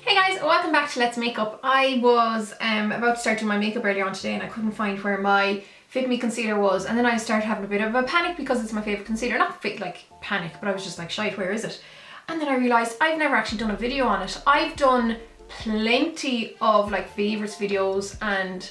Hey guys, welcome back to Let's Makeup. I was about to start doing my makeup earlier on today and I couldn't find where my Fit Me concealer was, and then I started having a bit of a panic because it's my favourite concealer. Not panic, but I was just like, shite, where is it? And then I realised I've never actually done a video on it. I've done plenty of like favourites videos and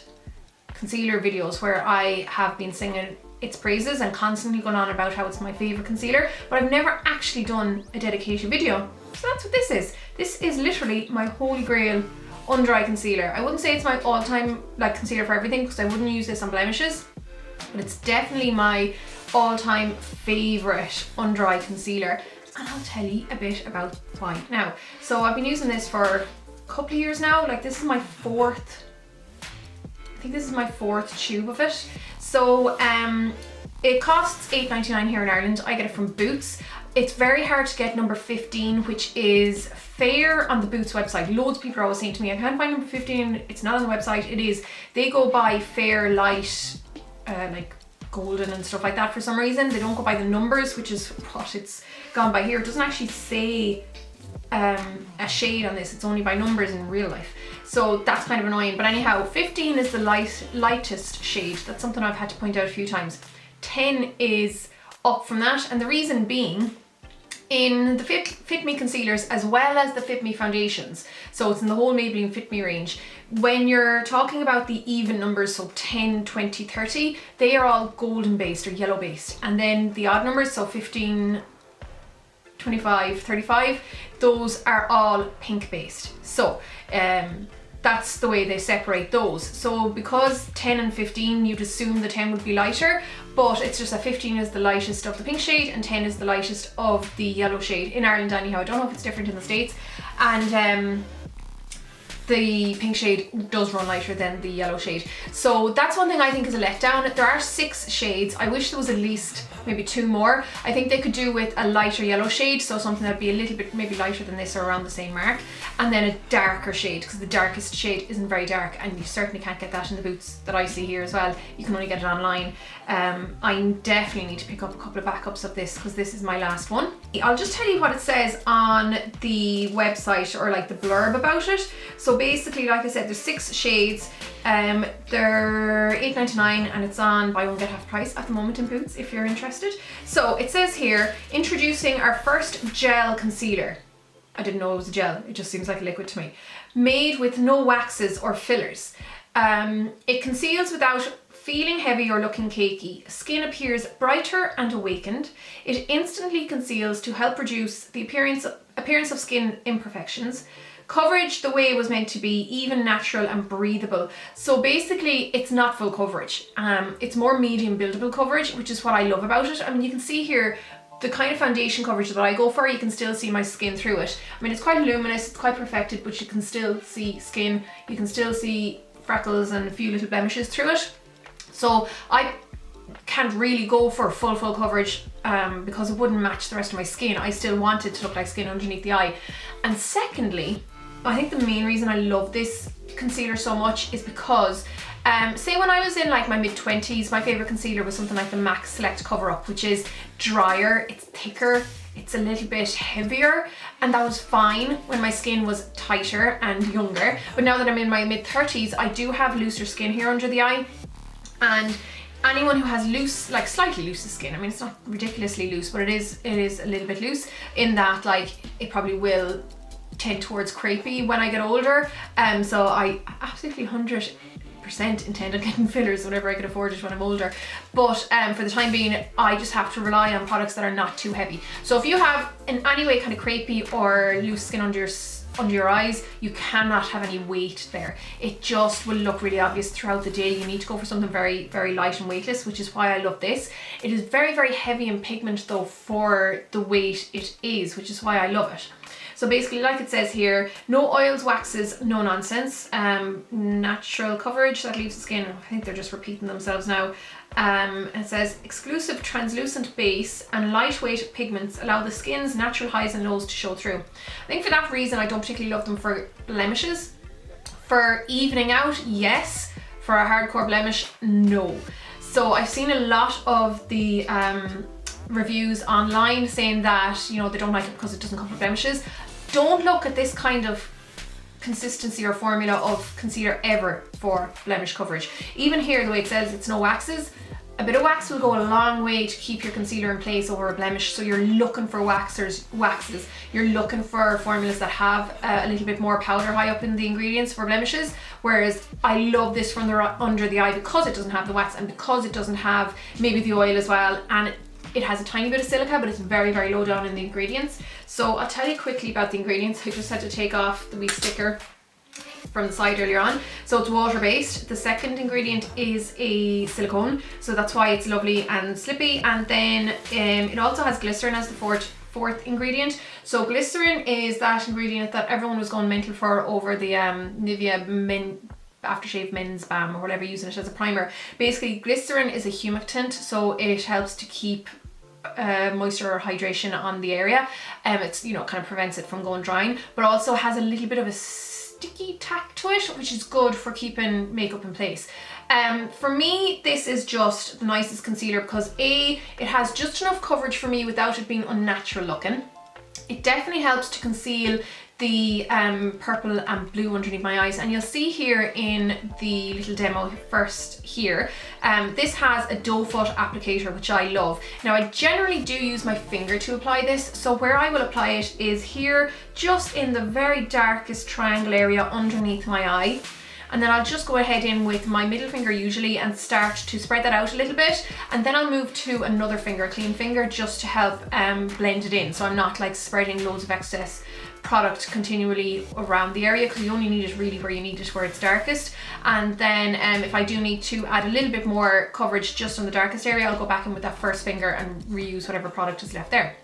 concealer videos where I have been singing its praises and constantly going on about how it's my favourite concealer, but I've never actually done a dedication video. So that's what this is. This is literally my holy grail under eye concealer. I wouldn't say it's my all-time like concealer for everything because I wouldn't use this on blemishes, but it's definitely my all-time favourite under eye concealer, and I'll tell you a bit about why now. So I've been using this for a couple of years now. Like this is my fourth tube of it. So it costs $8.99 here in Ireland. I get it from Boots. It's very hard to get number 15, which is fair on the Boots website. Loads of people are always saying to me, I can't find number 15, it's not on the website. It is. They go by fair, light, like golden and stuff like that for some reason. They don't go by the numbers, which is what it's gone by here. It doesn't actually say a shade on this, it's only by numbers in real life. So that's kind of annoying. But anyhow, 15 is the lightest shade. That's something I've had to point out a few times. 10 is up from that, and the reason being, in the Fit Me concealers as well as the Fit Me foundations, so it's in the whole Maybelline Fit Me range, when you're talking about the even numbers, so 10, 20, 30, they are all golden based or yellow based, and then the odd numbers, so 15, 25, 35, those are all pink based. So that's the way they separate those. So because 10 and 15, you'd assume the 10 would be lighter, but it's just that 15 is the lightest of the pink shade and 10 is the lightest of the yellow shade. In Ireland anyhow, I don't know if it's different in the States. And the pink shade does run lighter than the yellow shade. So that's one thing I think is a letdown. There are 6 shades. I wish there was at least maybe 2 more. I think they could do with a lighter yellow shade, so something that'd be a little bit maybe lighter than this or around the same mark, and then a darker shade, because the darkest shade isn't very dark, and you certainly can't get that in the Boots that I see here as well. You can only get it online. I definitely need to pick up a couple of backups of this because this is my last one. I'll just tell you what it says on the website, or like the blurb about it. So basically, like I said, there's 6 shades. They're $8.99 and it's on buy one get half price at the moment in Boots if you're interested. So it says here, introducing our first gel concealer. I didn't know it was a gel, it just seems like a liquid to me. Made with no waxes or fillers. It conceals without feeling heavy or looking cakey. Skin appears brighter and awakened. It instantly conceals to help reduce the appearance of skin imperfections. Coverage the way it was meant to be, even, natural and breathable. So basically it's not full coverage. It's more medium buildable coverage, which is what I love about it. I mean, you can see here the kind of foundation coverage that I go for, you can still see my skin through it. I mean, it's quite luminous, it's quite perfected, but you can still see skin. You can still see freckles and a few little blemishes through it. So I can't really go for full coverage because it wouldn't match the rest of my skin. I still want it to look like skin underneath the eye. And secondly, I think the main reason I love this concealer so much is because say when I was in like my mid-20s, my favourite concealer was something like the MAC Select Cover Up, which is drier, it's thicker, it's a little bit heavier, and that was fine when my skin was tighter and younger. But now that I'm in my mid-30s, I do have looser skin here under the eye, and anyone who has loose, like slightly looser skin, I mean it's not ridiculously loose, but it is a little bit loose in that like it probably will tend towards crepey when I get older. So I absolutely 100% intend on getting fillers whenever I can afford it when I'm older. But for the time being, I just have to rely on products that are not too heavy. So if you have in any way kind of crepey or loose skin under your eyes, you cannot have any weight there. It just will look really obvious throughout the day. You need to go for something very, very light and weightless, which is why I love this. It is very, very heavy in pigment though for the weight it is, which is why I love it. So basically, like it says here, no oils, waxes, no nonsense. Natural coverage that leaves the skin, I think they're just repeating themselves now. It says exclusive translucent base and lightweight pigments allow the skin's natural highs and lows to show through. I think for that reason I don't particularly love them for blemishes. For evening out, yes. For a hardcore blemish, no. So I've seen a lot of the reviews online saying that, you know, they don't like it because it doesn't come with blemishes. Don't look at this kind of consistency or formula of concealer ever for blemish coverage. Even here, the way it says it's no waxes, a bit of wax will go a long way to keep your concealer in place over a blemish. So you're looking for waxes, you're looking for formulas that have a little bit more powder high up in the ingredients for blemishes. Whereas I love this from the under the eye because it doesn't have the wax and because it doesn't have maybe the oil as well, and it has a tiny bit of silica, but it's very, very low down in the ingredients. So I'll tell you quickly about the ingredients. I just had to take off the wee sticker from the side earlier on. So it's water-based. The second ingredient is a silicone, so that's why it's lovely and slippy. And then it also has glycerin as the fourth ingredient. So glycerin is that ingredient that everyone was going mental for over the Nivea aftershave men's balm or whatever, using it as a primer. Basically, glycerin is a humectant, so it helps to keep moisture or hydration on the area. It's, you know, kind of prevents it from going drying, but also has a little bit of a sticky tack to it, which is good for keeping makeup in place. For me, this is just the nicest concealer because it has just enough coverage for me without it being unnatural looking. It definitely helps to conceal the purple and blue underneath my eyes, and you'll see here in the little demo first here, this has a doe foot applicator, which I love. Now I generally do use my finger to apply this, so where I will apply it is here just in the very darkest triangle area underneath my eye. And then I'll just go ahead in with my middle finger usually and start to spread that out a little bit, and then I'll move to another finger, clean finger, just to help blend it in, so I'm not like spreading loads of excess product continually around the area, because you only need it really where you need it, where it's darkest. And then if I do need to add a little bit more coverage just on the darkest area, I'll go back in with that first finger and reuse whatever product is left there.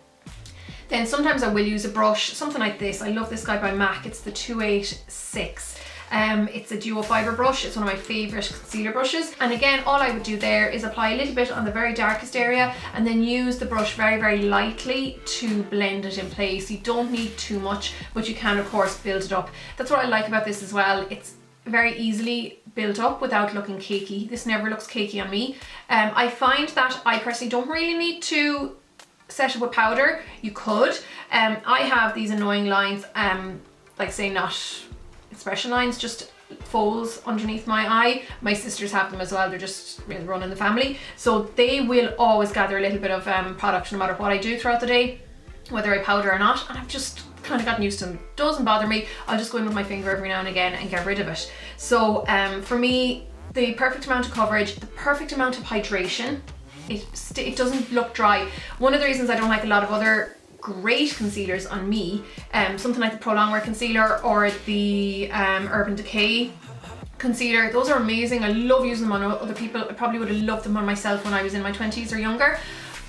Then sometimes I will use a brush, something like this. I love this guy by MAC, it's the 286. It's a duo fiber brush. It's one of my favorite concealer brushes. And again, all I would do there is apply a little bit on the very darkest area and then use the brush very, very lightly to blend it in place. You don't need too much, but you can of course build it up. That's what I like about this as well. It's very easily built up without looking cakey. This never looks cakey on me. I find that I personally don't really need to set it with powder. You could. I have these annoying lines, like say not expression lines, just folds underneath my eye. My sisters have them as well, they're just really run in the family. So they will always gather a little bit of product no matter what I do throughout the day, whether I powder or not, and I've just kind of gotten used to them. Doesn't bother me, I'll just go in with my finger every now and again and get rid of it. So for me, the perfect amount of coverage, the perfect amount of hydration, it doesn't look dry. One of the reasons I don't like a lot of other great concealers on me, something like the Pro Longwear concealer or the Urban Decay concealer, those are amazing. I love using them on other people. I probably would have loved them on myself when I was in my 20s or younger,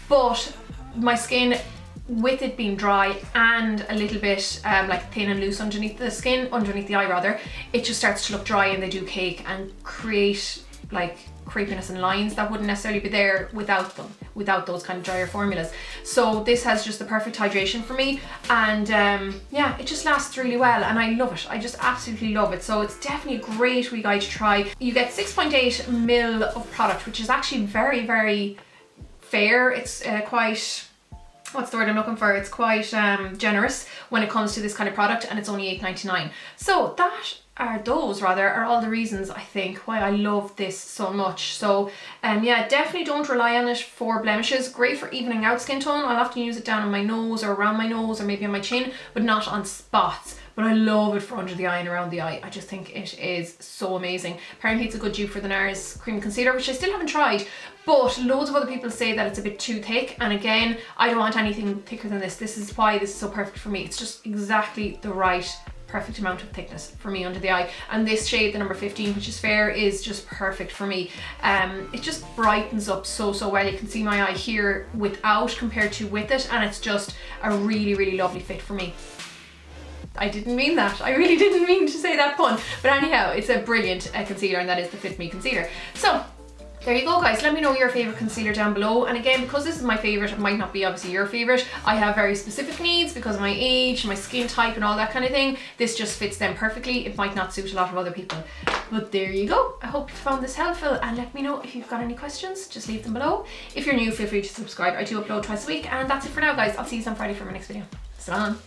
but my skin, with it being dry and a little bit like thin and loose underneath the skin, underneath the eye rather, it just starts to look dry and they do cake and create like creepiness and lines that wouldn't necessarily be there without them, without those kind of drier formulas. So this has just the perfect hydration for me, and yeah, it just lasts really well and I love it. I just absolutely love it. So it's definitely a great wee guy to try. You get 6.8 ml of product, which is actually very, very fair. It's quite, what's the word I'm looking for? It's quite generous when it comes to this kind of product, and it's only $8.99. So those are all the reasons I think why I love this so much. So yeah, definitely don't rely on it for blemishes. Great for evening out skin tone. I'll often use it down on my nose or around my nose or maybe on my chin, but not on spots. But I love it for under the eye and around the eye. I just think it is so amazing. Apparently it's a good dupe for the NARS cream concealer, which I still haven't tried, but loads of other people say that it's a bit too thick, and again, I don't want anything thicker than this. This is why this is so perfect for me. It's just exactly the right perfect amount of thickness for me under the eye, and this shade, the number 15, which is fair, is just perfect for me. It just brightens up so well. You can see my eye here without compared to with it, and it's just a really, really lovely fit for me. I didn't mean that. I really didn't mean to say that pun. But anyhow, it's a brilliant concealer, and that is the Fit Me concealer. So there you go, guys. Let me know your favorite concealer down below. And again, because this is my favorite, it might not be obviously your favorite. I have very specific needs because of my age, my skin type and all that kind of thing. This just fits them perfectly. It might not suit a lot of other people. But there you go. I hope you found this helpful, and let me know if you've got any questions. Just leave them below. If you're new, feel free to subscribe. I do upload twice a week, and that's it for now, guys. I'll see you on Friday for my next video. Salam.